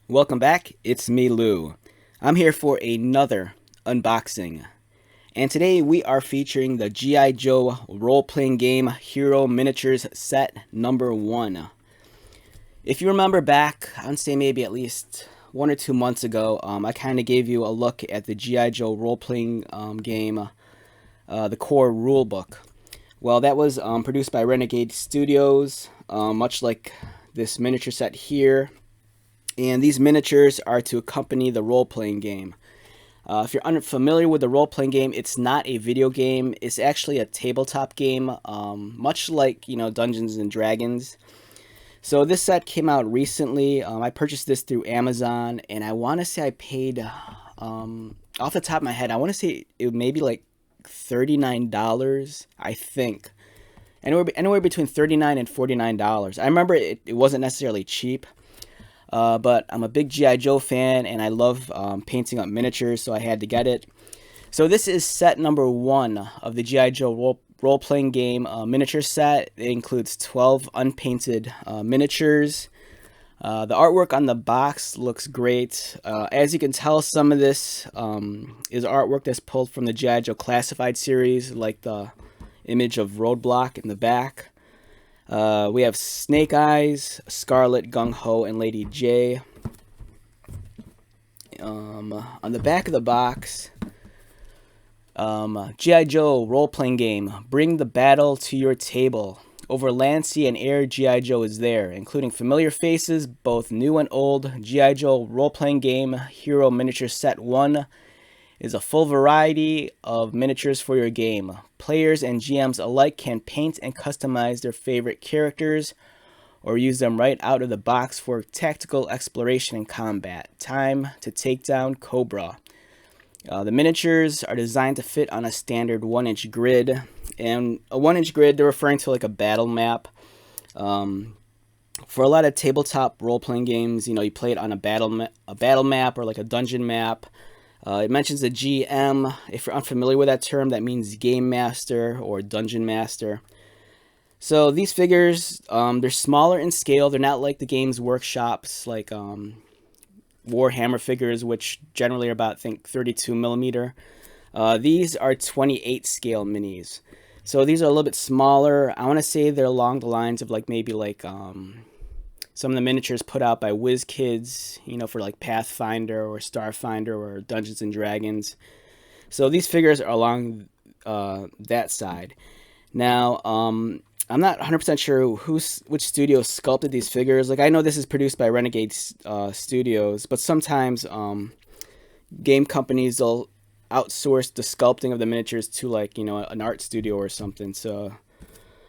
Welcome back, it's me Lou. I'm here for another unboxing. And today we are featuring the G.I. Joe role-playing game Hero Miniatures set number 1. If you remember back, I'd say maybe at least 1 or 2 months ago, I kind of gave you a look at the G.I. Joe role-playing game, the core rulebook. Well, that was produced by Renegade Studios, much like this miniature set here. And these miniatures are to accompany the role-playing game. If you're unfamiliar with the role-playing game, it's not a video game. It's actually a tabletop game, much like, Dungeons and Dragons. So this set came out recently. I purchased this through Amazon, and I want to say I paid, off the top of my head, I want to say it may be like $39, I think. Anywhere between $39 and $49. I remember it wasn't necessarily cheap. But I'm a big G.I. Joe fan, and I love painting up miniatures, so I had to get it. So this is set number 1 of the G.I. Joe role-playing game miniature set. It includes 12 unpainted miniatures. The artwork on the box looks great. As you can tell, some of this is artwork that's pulled from the G.I. Joe Classified series, like the image of Roadblock in the back. We have Snake Eyes, Scarlet, Gung Ho, and Lady J. On the back of the box, G.I. Joe role-playing game. Bring the battle to your table. Over land, sea, and air, G.I. Joe is there, including familiar faces, both new and old. G.I. Joe role-playing game Hero Miniature Set 1 is a full variety of miniatures for your game. Players and GMs alike can paint and customize their favorite characters or use them right out of the box for tactical exploration and combat. Time to take down Cobra. The miniatures are designed to fit on a standard 1-inch grid. And a 1-inch grid, they're referring to like a battle map. For a lot of tabletop role-playing games, you play it on a battle map or like a dungeon map. It mentions the GM. If you're unfamiliar with that term, that means Game Master or Dungeon Master. So these figures, they're smaller in scale. They're not like the Games Workshop's like Warhammer figures, which generally are about, I think, 32 millimeter. These are 28 scale minis. So these are a little bit smaller. I want to say they're along the lines of maybe some of the miniatures put out by WizKids, for like Pathfinder or Starfinder or Dungeons and Dragons. So these figures are along that side. Now, I'm not 100% sure which studio sculpted these figures. Like, I know this is produced by Renegade Studios, but sometimes game companies will outsource the sculpting of the miniatures to an art studio or something. So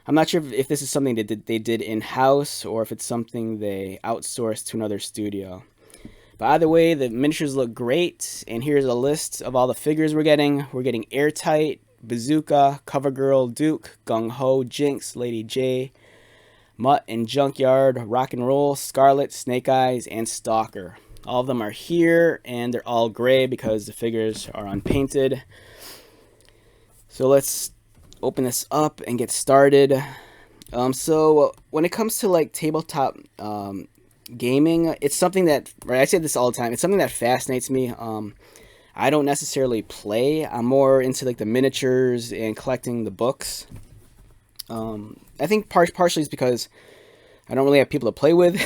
I'm not sure if this is something that they did in-house or if it's something they outsourced to another studio. But either way, the miniatures look great, and here's a list of all the figures we're getting. We're getting Airtight, Bazooka, Covergirl, Duke, Gung Ho, Jinx, Lady J, Mutt and Junkyard, Rock and Roll, Scarlet, Snake Eyes, and Stalker. All of them are here, and they're all gray because the figures are unpainted. So let's open this up and get started. So when it comes to tabletop gaming, it's something that, I say this all the time, it's something that fascinates me. I don't necessarily play. I'm more into the miniatures and collecting the books. I think partially is because I don't really have people to play with,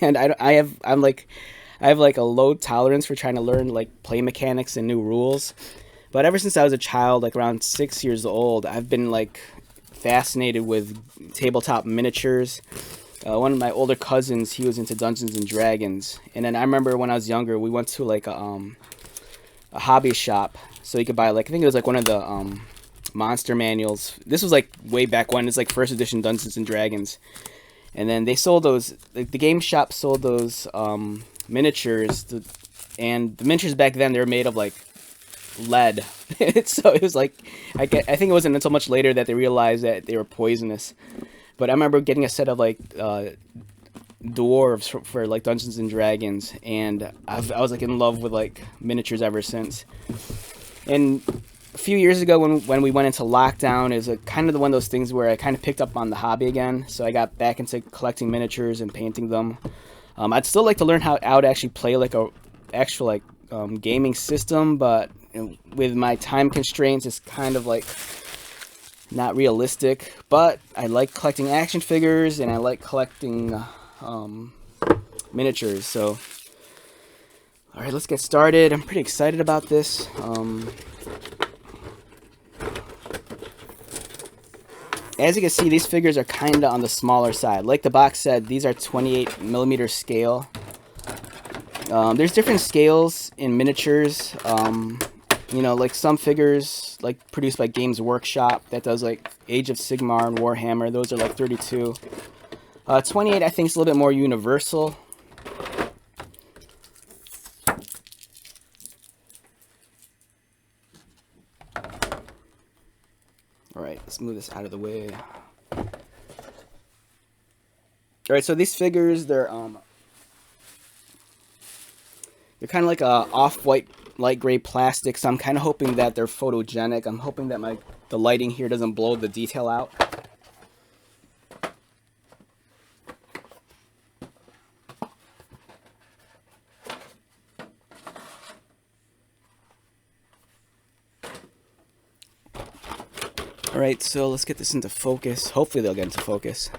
and I have a low tolerance for trying to learn play mechanics and new rules. But ever since I was a child, around 6 years old, I've been fascinated with tabletop miniatures. One of my older cousins, he was into Dungeons and Dragons, and then I remember when I was younger, we went to a hobby shop, so you could buy I think it was one of the monster manuals. This was way back when. It's first edition Dungeons and Dragons, and then they sold those. The game shop sold those miniatures, and the miniatures back then, they were made of lead. So it was I think it wasn't until much later that they realized that they were poisonous. But I remember getting a set of dwarves for Dungeons and Dragons, and I was in love with miniatures ever since. And a few years ago when we went into lockdown, it was kind of one of those things where I kind of picked up on the hobby again. So I got back into collecting miniatures and painting them. I'd still like to learn how to actually play like a actual like gaming system, but with my time constraints, it's kind of like not realistic. But I like collecting action figures and I like collecting miniatures. So, all right, let's get started. I'm pretty excited about this. As you can see, these figures are kind of on the smaller side. Like the box said, these are 28mm scale. There's different scales in miniatures. You know, like some figures, like produced by Games Workshop, that does like Age of Sigmar and Warhammer. Those are like 32. 28, I think, is a little bit more universal. All right, let's move this out of the way. All right, so these figures, they're kind of like a off-white, light gray plastic. So I'm kind of hoping that they're photogenic. I'm hoping that the lighting here doesn't blow the detail out. Alright, so let's get this into focus. Hopefully they'll get into focus.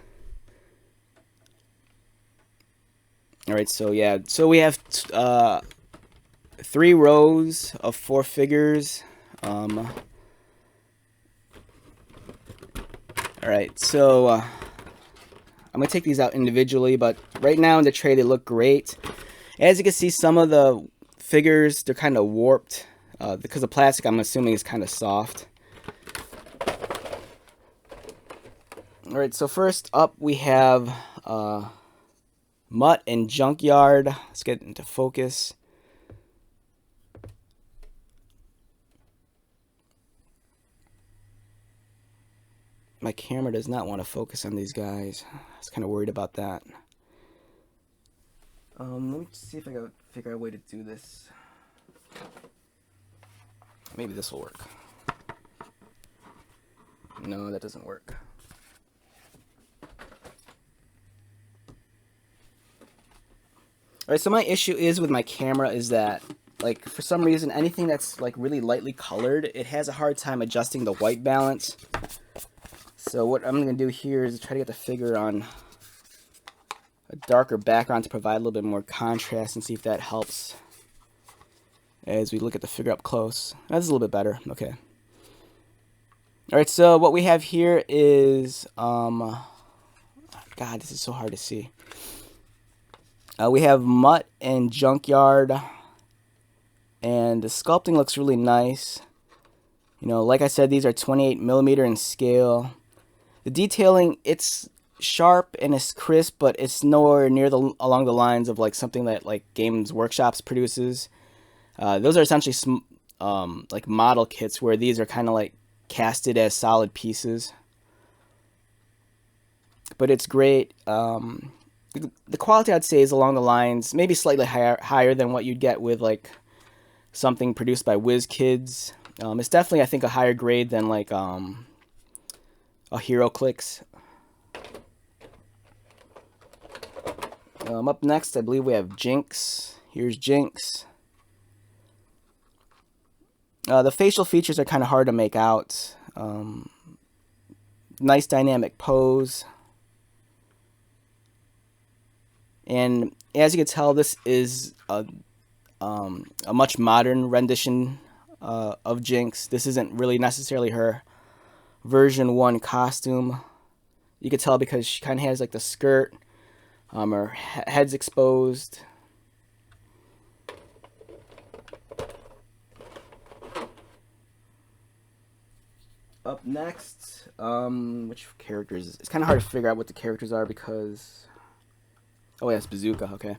Alright, so yeah. So we have 3 rows of 4 figures. Alright, so I'm going to take these out individually, but right now in the tray they look great. As you can see, some of the figures, they're kind of warped. Because the plastic, I'm assuming, is kind of soft. Alright, so first up we have Mutt and Junkyard. Let's get into focus. My camera does not want to focus on these guys. I was kind of worried about that. Let me see if I can figure out a way to do this. Maybe this will work. No, that doesn't work. Alright, so my issue is with my camera is that, like, for some reason, anything that's, like, really lightly colored, it has a hard time adjusting the white balance. So what I'm going to do here is try to get the figure on a darker background to provide a little bit more contrast and see if that helps as we look at the figure up close. That's a little bit better. Okay. Alright, so what we have here is, God, this is so hard to see. We have Mutt and Junkyard, and the sculpting looks really nice. You know, like I said, these are 28mm in scale. The detailing, it's sharp and it's crisp, but it's nowhere near along the lines of like something that like Games Workshops produces. Those are essentially like model kits, where these are kind of like casted as solid pieces. But it's great. The quality, I'd say, is along the lines, maybe slightly higher than what you'd get with like something produced by WizKids. It's definitely, I think, a higher grade than like a HeroClix. Up next, I believe we have Jinx. Here's Jinx. The facial features are kind of hard to make out. Nice dynamic pose. And as you can tell, this is a much modern rendition of Jinx. This isn't really necessarily her version 1 costume. You can tell because she kind of has like the skirt, her head's exposed. Up next, which characters? It's kind of hard to figure out what the characters are because... Oh, yes, Bazooka, okay.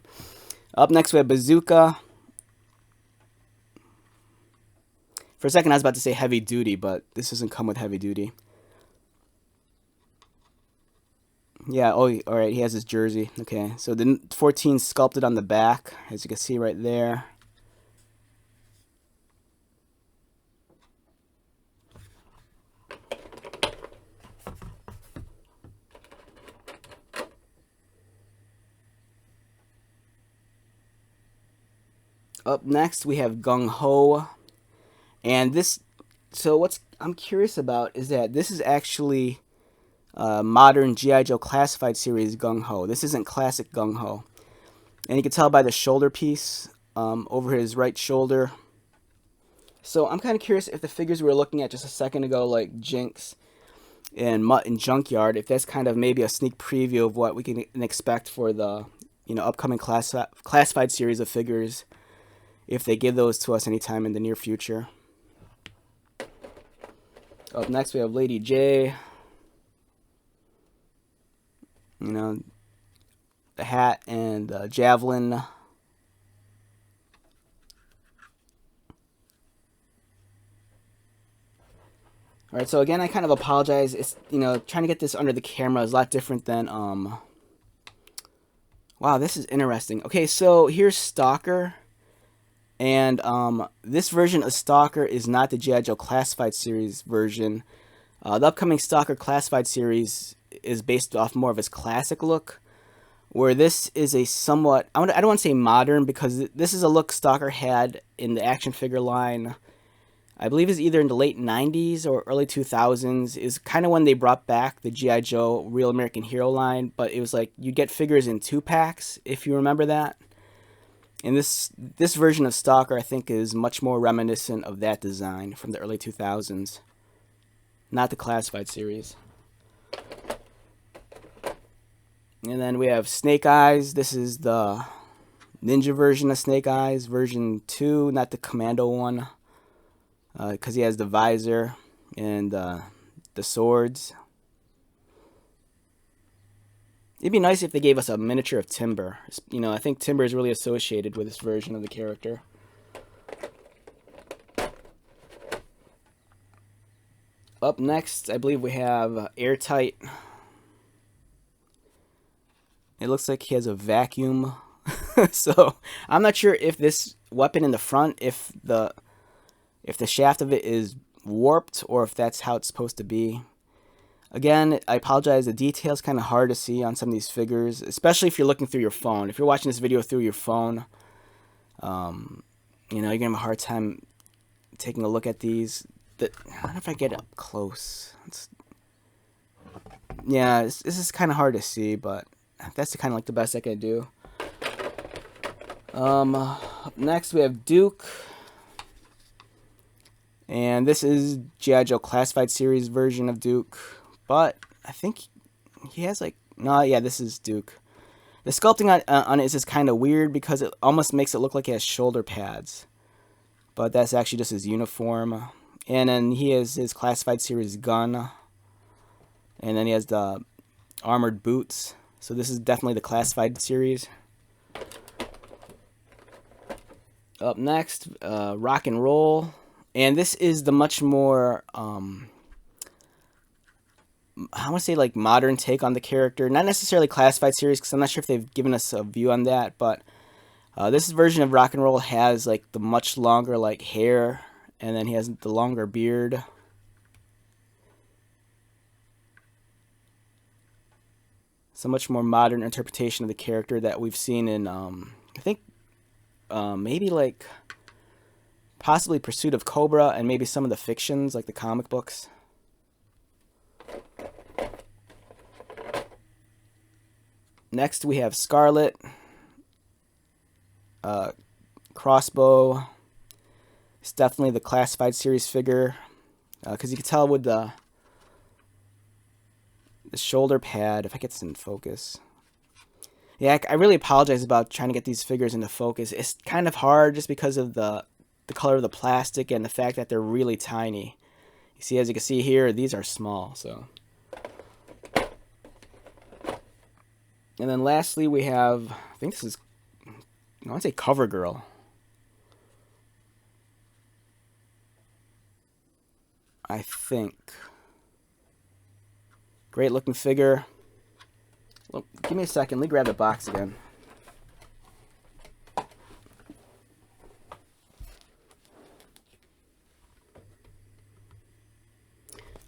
Up next, we have Bazooka. For a second, I was about to say Heavy Duty, but this doesn't come with Heavy Duty. Yeah, oh, alright, he has his jersey. Okay, so the 14 sculpted on the back, as you can see right there. Up next, we have Gung Ho. And this, so what I'm curious about is that this is actually modern G.I. Joe Classified series Gung Ho. This isn't classic Gung Ho. And you can tell by the shoulder piece over his right shoulder. So I'm kind of curious if the figures we were looking at just a second ago, like Jinx and Mutt and Junkyard, if that's kind of maybe a sneak preview of what we can expect for the upcoming classified series of figures, if they give those to us anytime in the near future. Up next we have Lady J. The hat and the javelin. Alright, so again, I kind of apologize. It's, trying to get this under the camera is a lot different than, wow, this is interesting. Okay, so here's Stalker. And, this version of Stalker is not the G.I. Joe Classified series version. The upcoming Stalker Classified series is based off more of his classic look, where this is a somewhat, I don't want to say modern, because this is a look Stalker had in the action figure line. I believe it's either in the late 90s or early 2000s, is kind of when they brought back the G.I. Joe Real American Hero line, but it was like you get figures in 2-packs, if you remember that. And this version of Stalker, I think, is much more reminiscent of that design from the early 2000s, not the Classified series. And then we have Snake Eyes. This is the ninja version of Snake Eyes, version 2, not the Commando one. Because he has the visor and the swords. It'd be nice if they gave us a miniature of Timber. I think Timber is really associated with this version of the character. Up next, I believe we have Airtight. It looks like he has a vacuum. So, I'm not sure if this weapon in the front, if the shaft of it is warped, or if that's how it's supposed to be. Again, I apologize, the detail's kind of hard to see on some of these figures, especially if you're looking through your phone. If you're watching this video through your phone, you're going to have a hard time taking a look at these. I don't know if I get up close. This is kind of hard to see, but that's kind of like the best I can do. Up next we have Duke. And this is G.I. Joe Classified series version of Duke. But I think he has this is Duke. The sculpting on it is just kind of weird because it almost makes it look like he has shoulder pads. But that's actually just his uniform. And then he has his Classified series gun. And then he has the armored boots. So this is definitely the Classified series. Up next, Rock and Roll. And this is the much more, I want to say like modern take on the character. Not necessarily Classified series, because I'm not sure if they've given us a view on that. But this version of Rock and Roll has like the much longer like hair. And then he has the longer beard. It's a much more modern interpretation of the character that we've seen in, I think, maybe like possibly Pursuit of Cobra and maybe some of the fictions, like the comic books. Next we have Scarlet. Crossbow. It's definitely the Classified series figure. Because you can tell with the shoulder pad, if I get this in focus. Yeah, I really apologize about trying to get these figures into focus. It's kind of hard just because of the color of the plastic and the fact that they're really tiny. You see, as you can see here, these are small. So, and then lastly we have, I think this is, I want to say CoverGirl. I think. Great looking figure. Well, give me a second. Let me grab the box again.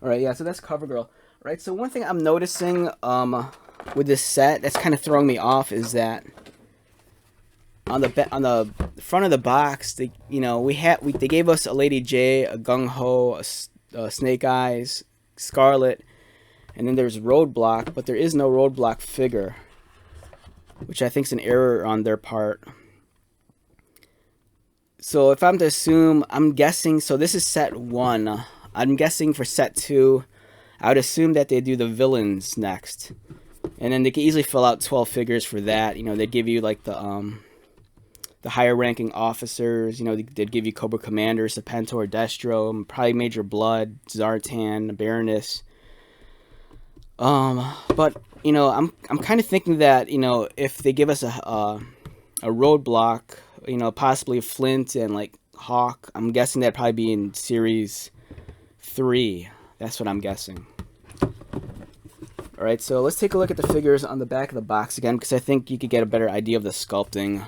Alright, yeah, so that's CoverGirl. Right, so one thing I'm noticing with this set that's kind of throwing me off is that on the the front of the box, they they gave us a Lady J, a Gung Ho, a Snake Eyes, Scarlet, and then there's Roadblock, but there is no Roadblock figure, which I think is an error on their part. So if I'm to assume, I'm guessing, so this is set 1. I'm guessing for set 2, I would assume that they do the villains next. And then they could easily fill out 12 figures for that. You know, they'd give you like the higher ranking officers. You know, they'd give you Cobra Commander, Serpentor, Destro, probably Major Blood, Zartan, Baroness. But you know, I'm kind of thinking that, you know, if they give us a Roadblock, you know, possibly Flint and like Hawk, I'm guessing that'd probably be in series 3. That's what I'm guessing. Alright, so let's take a look at the figures on the back of the box again, because I think you could get a better idea of the sculpting.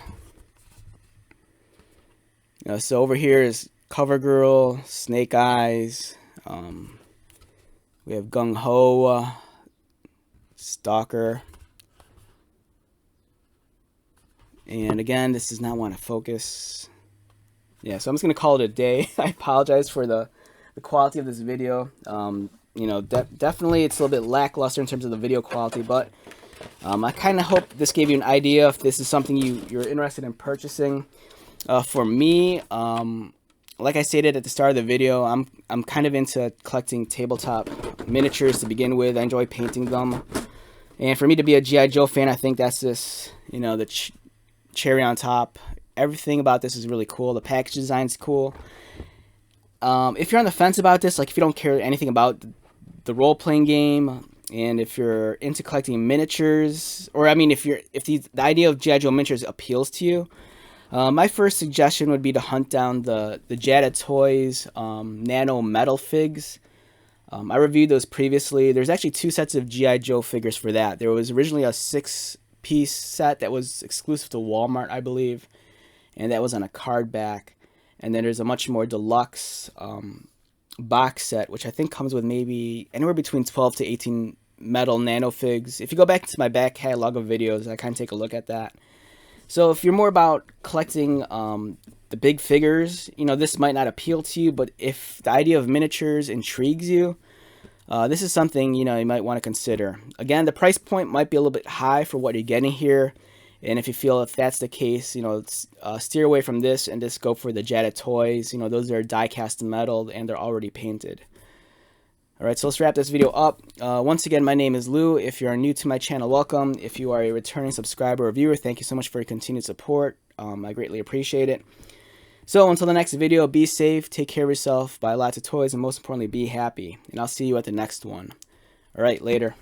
So over here is CoverGirl, Snake Eyes, we have Gung Ho, Stalker, and again, this does not want to focus. Yeah, so I'm just going to call it a day. I apologize for the quality of this video. You know, definitely it's a little bit lackluster in terms of the video quality, but I kind of hope this gave you an idea if this is something you're interested in purchasing. For me, like I stated at the start of the video, I'm kind of into collecting tabletop miniatures to begin with. I enjoy painting them, and for me to be a G.I. Joe fan, I think that's just, you know, the cherry on top. Everything about this is really cool. The package design's cool. If you're on the fence about this, like if you don't care anything about the role-playing game, and if you're into collecting miniatures, or I mean, if the idea of G.I. Joe miniatures appeals to you, my first suggestion would be to hunt down the Jada Toys Nano Metal Figs. I reviewed those previously. There's actually 2 sets of G.I. Joe figures for that. There was originally a 6-piece set that was exclusive to Walmart, I believe, and that was on a card back. And then there's a much more deluxe box set, which I think comes with maybe anywhere between 12 to 18 metal nano figs. If you go back to my back catalog of videos, I kind of take a look at that. So if you're more about collecting the big figures, you know, this might not appeal to you, but if the idea of miniatures intrigues you, this is something, you know, you might want to consider. Again, the price point might be a little bit high for what you're getting here. And if you feel if that's the case, you know, steer away from this and just go for the Jada Toys. You know, those are die-cast metal and they're already painted. Alright, so let's wrap this video up. Once again, my name is Lou. If you are new to my channel, welcome. If you are a returning subscriber or viewer, thank you so much for your continued support. I greatly appreciate it. So until the next video, be safe, take care of yourself, buy lots of toys, and most importantly, be happy. And I'll see you at the next one. Alright, later.